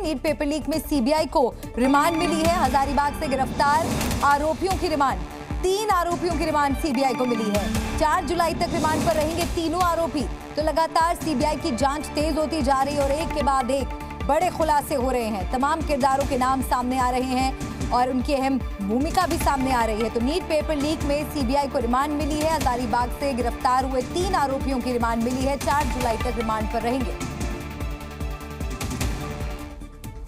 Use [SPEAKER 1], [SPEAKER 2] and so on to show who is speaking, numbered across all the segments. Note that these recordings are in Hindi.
[SPEAKER 1] नीट पेपर लीक में सीबीआई को रिमांड मिली है। हजारीबाग से गिरफ्तार आरोपियों की रिमांड, 3 आरोपियों की रिमांड सीबीआई को मिली है। 4 जुलाई तक रिमांड पर रहेंगे तीनों आरोपी। तो लगातार सीबीआई की जांच तेज होती जा रही है और एक के बाद एक बड़े खुलासे हो रहे हैं। तमाम किरदारों के नाम सामने आ रहे हैं और उनकी अहम भूमिका भी सामने आ रही है। तो नीट पेपर लीक में सीबीआई को रिमांड मिली है। हजारीबाग से गिरफ्तार हुए 3 आरोपियों की रिमांड मिली है। 4 जुलाई तक रिमांड पर रहेंगे।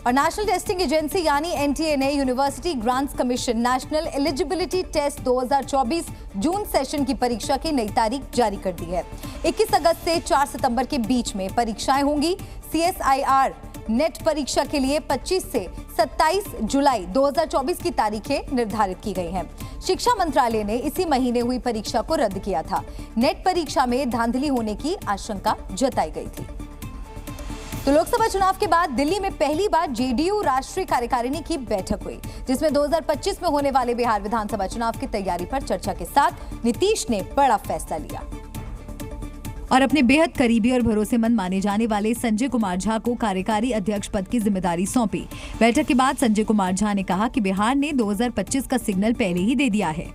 [SPEAKER 1] और नेशनल टेस्टिंग एजेंसी यानी एनटीए ने university grants commission national eligibility test 2024 June session की परीक्षा की नई तारीख जारी कर दी है। 21 अगस्त से 4 सितंबर के बीच में परीक्षाएं होंगी। सीएसआईआर नेट परीक्षा के लिए 25 से 27 जुलाई 2024 की तारीखें निर्धारित की गई हैं। शिक्षा मंत्रालय ने इसी महीने हुई परीक्षा को रद्द किया था। नेट परीक्षा में धांधली होने की आशंका जताई गई थी। तो लोकसभा चुनाव के बाद दिल्ली में पहली बार जेडीयू राष्ट्रीय कार्यकारिणी की बैठक हुई, जिसमें 2025 में होने वाले बिहार विधानसभा चुनाव की तैयारी पर चर्चा के साथ नीतीश ने बड़ा फैसला लिया और अपने बेहद करीबी और भरोसेमंद माने जाने वाले संजय कुमार झा को कार्यकारी अध्यक्ष पद की जिम्मेदारी सौंपी। बैठक के बाद संजय कुमार झा ने कहा कि बिहार ने 2025 का सिग्नल पहले ही दे दिया है।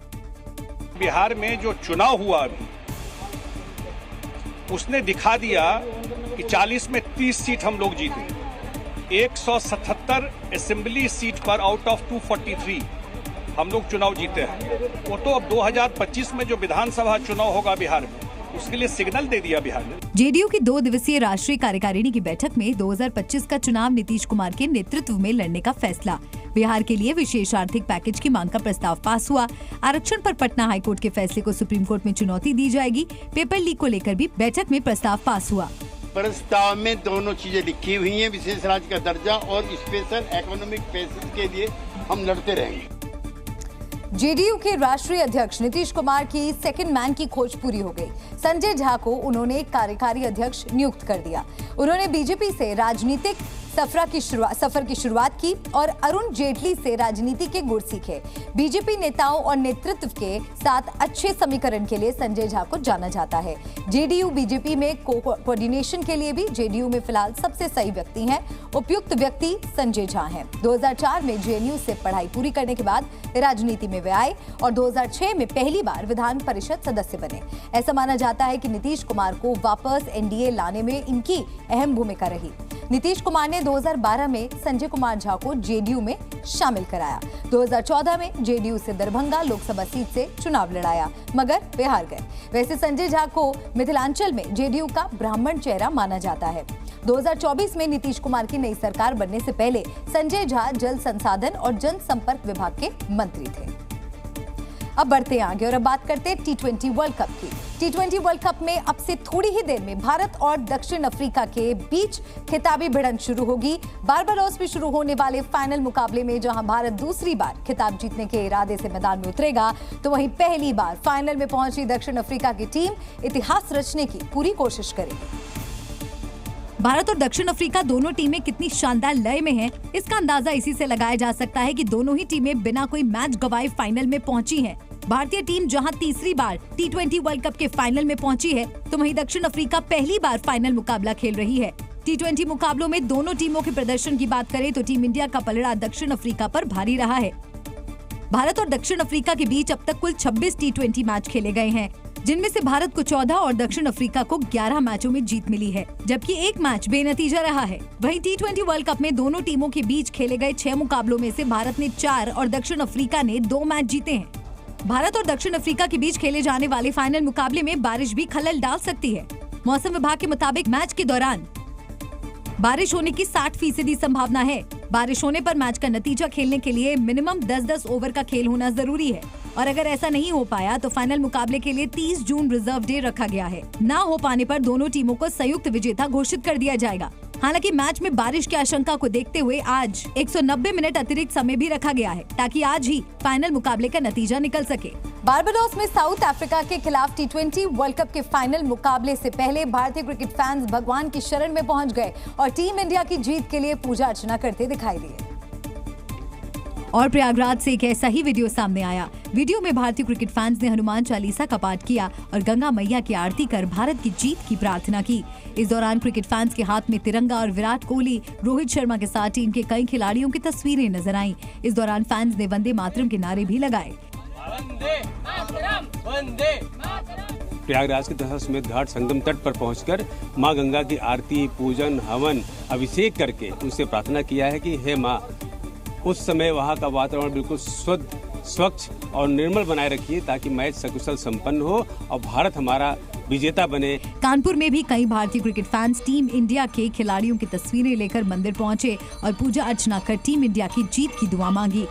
[SPEAKER 2] बिहार में जो चुनाव हुआ अभी उसने दिखा दिया कि 40 में 30 सीट हम लोग जीते। 177 असेंबली सीट पर आउट ऑफ 243 हम लोग चुनाव जीते हैं। वो तो अब 2025 में जो विधानसभा चुनाव होगा बिहार में, उसके लिए सिग्नल दे दिया बिहार ने।
[SPEAKER 1] जेडीयू की 2 दिवसीय राष्ट्रीय कार्यकारिणी की बैठक में 2025 का चुनाव नीतीश कुमार के नेतृत्व में लड़ने का फैसला। बिहार के लिए विशेष आर्थिक पैकेज की मांग का प्रस्ताव पास हुआ। आरक्षण पर पटना हाईकोर्ट के फैसले को सुप्रीम कोर्ट में चुनौती दी जाएगी। पेपर लीक को लेकर भी बैठक में प्रस्ताव पास हुआ।
[SPEAKER 3] प्रस्ताव में दोनों चीजें लिखी हुई हैं, विशेष राज्य का दर्जा और स्पेशल इकोनॉमिक पैसेज के लिए हम लड़ते रहेंगे।
[SPEAKER 1] जेडीयू के राष्ट्रीय अध्यक्ष नीतीश कुमार की सेकंड मैन की खोज पूरी हो गई। संजय झा को उन्होंने कार्यकारी अध्यक्ष नियुक्त कर दिया। उन्होंने बीजेपी से राजनीतिक सफर की शुरुआत की और अरुण जेटली से राजनीति के गुर सीखे। बीजेपी नेताओं और नेतृत्व के साथ अच्छे समीकरण के लिए संजय झा को जाना जाता है। जेडीयू बीजेपी में कोऑर्डिनेशन के लिए भी जेडीयू में फिलहाल सबसे सही व्यक्ति हैं। उपयुक्त व्यक्ति संजय झा हैं। 2004 में जेएनयू से पढ़ाई पूरी करने के बाद राजनीति में वे आए और 2006 में पहली बार विधान परिषद सदस्य बने। ऐसा माना जाता है कि नीतीश कुमार को वापस एनडीए लाने में इनकी अहम भूमिका रही। नीतीश कुमार ने 2012 में संजय कुमार झा को जेडीयू में शामिल कराया। 2014 में जेडीयू से दरभंगा लोकसभा सीट से चुनाव लड़ाया, मगर वे हार गए। वैसे संजय झा को मिथिलांचल में जेडीयू का ब्राह्मण चेहरा माना जाता है। 2024 में नीतीश कुमार की नई सरकार बनने से पहले संजय झा जल संसाधन और जनसंपर्क विभाग के मंत्री थे। अब बढ़ते हैं आगे और अब बात करते हैं T20 वर्ल्ड कप की। T20 वर्ल्ड कप में अब से थोड़ी ही देर में भारत और दक्षिण अफ्रीका के बीच खिताबी भिड़ंत शुरू होगी। बारबाडोस में शुरू होने वाले फाइनल मुकाबले में जहां भारत दूसरी बार खिताब जीतने के इरादे से मैदान में उतरेगा, तो वहीं पहली बार फाइनल में पहुंची दक्षिण अफ्रीका की टीम इतिहास रचने की पूरी कोशिश करेगी। भारत और दक्षिण अफ्रीका दोनों टीमें कितनी शानदार लय में हैं, इसका अंदाजा इसी से लगाया जा सकता है कि दोनों ही टीमें बिना कोई मैच गंवाए फाइनल में पहुंची हैं। भारतीय टीम जहां तीसरी बार T20 वर्ल्ड कप के फाइनल में पहुंची है, तो वहीं दक्षिण अफ्रीका पहली बार फाइनल मुकाबला खेल रही है। T20 मुकाबलों में दोनों टीमों के प्रदर्शन की बात करें तो टीम इंडिया का पलड़ा दक्षिण अफ्रीका पर भारी रहा है। भारत और दक्षिण अफ्रीका के बीच अब तक कुल 26 T20 मैच खेले गए हैं, जिनमें से भारत को 14 और दक्षिण अफ्रीका को 11 मैचों में जीत मिली है, जबकि एक मैच बेनतीजा रहा है। वहीं T20 वर्ल्ड कप में दोनों टीमों के बीच खेले गए 6 मुकाबलों में से भारत ने 4 और दक्षिण अफ्रीका ने 2 मैच जीते हैं। भारत और दक्षिण अफ्रीका के बीच खेले जाने वाले फाइनल मुकाबले में बारिश भी खलल डाल सकती है। मौसम विभाग के मुताबिक मैच के दौरान बारिश होने की 60% संभावना है। बारिश होने पर मैच का नतीजा खेलने के लिए मिनिमम 10-10 ओवर का खेल होना जरूरी है और अगर ऐसा नहीं हो पाया तो फाइनल मुकाबले के लिए 30 जून रिजर्व डे रखा गया है। ना हो पाने पर दोनों टीमों को संयुक्त विजेता घोषित कर दिया जाएगा। हालांकि मैच में बारिश की आशंका को देखते हुए आज 190 मिनट अतिरिक्त समय भी रखा गया है, ताकि आज ही फाइनल मुकाबले का नतीजा निकल सके। बारबाडोस में साउथ अफ्रीका के खिलाफ T20 वर्ल्ड कप के फाइनल मुकाबले से पहले भारतीय क्रिकेट फैंस भगवान की शरण में पहुंच गए और टीम इंडिया की जीत के लिए पूजा अर्चना करते दिखाई दिए। और प्रयागराज से एक ऐसा ही वीडियो सामने आया। वीडियो में भारतीय क्रिकेट फैंस ने हनुमान चालीसा का पाठ किया और गंगा मैया की आरती कर भारत की जीत की प्रार्थना की। इस दौरान क्रिकेट फैंस के हाथ में तिरंगा और विराट कोहली, रोहित शर्मा के साथ टीम के कई खिलाड़ियों की तस्वीरें नजर आईं। इस दौरान फैंस ने वंदे मातरम के नारे भी लगाए।
[SPEAKER 4] प्रयागराज के दशाश्वमेध घाट संगम तट पर पहुंचकर मां गंगा की आरती, पूजन, हवन, अभिषेक करके उनसे प्रार्थना किया है कि हे मां, उस समय वहां का वातावरण बिल्कुल शुद्ध, स्वच्छ और निर्मल बनाए रखिए ताकि मैच सकुशल संपन्न हो और भारत हमारा विजेता बने।
[SPEAKER 1] कानपुर में भी कई भारतीय क्रिकेट फैंस टीम इंडिया के खिलाड़ियों की तस्वीरें लेकर मंदिर पहुंचे और पूजा अर्चना कर टीम इंडिया की जीत की दुआ मांगी।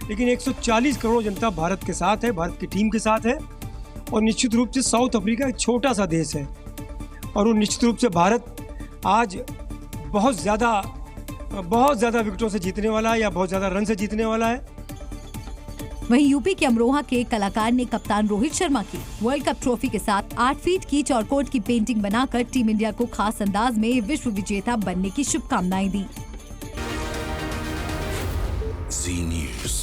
[SPEAKER 5] लेकिन 140 करोड़ जनता भारत के साथ है, भारत की टीम के साथ है और निश्चित रूप से साउथ अफ्रीका एक छोटा सा देश है और वो निश्चित रूप से भारत आज बहुत ज़्यादा विकेटों से जीतने वाला है या बहुत ज़्यादा रन से जीतने वाला है।
[SPEAKER 1] वहीं यूपी के अमरोहा के एक कलाकार ने कप्तान रोहित शर्मा की वर्ल्ड कप ट्रॉफी के साथ 8 फीट की चौकोर की पेंटिंग बनाकर टीम इंडिया को खास अंदाज में विश्व विजेता बनने की शुभकामनाएं दी।
[SPEAKER 6] Zee News।